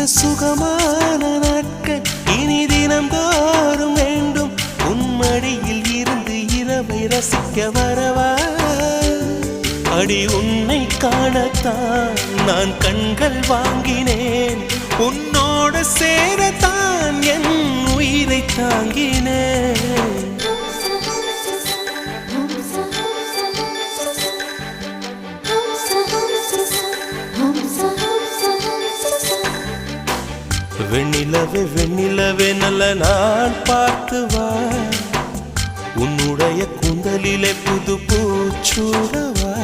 சுகமான நாட்கள் இனி தினந்தோறும் வேண்டும். உன்மடியில் இருந்து இரவை ரசிக்க வரவா? அடி உன்னை காணத்தான் நான் கண்கள் வாங்கினேன். உன்னோட சேரத்தான் என் உயிரை தாங்கினேன். வெண்ணிலவே வெண்ணிலவே நல்ல நான் பார்த்து வா. உன்னுடைய கூந்தலிலே புது பூச்சூடவா.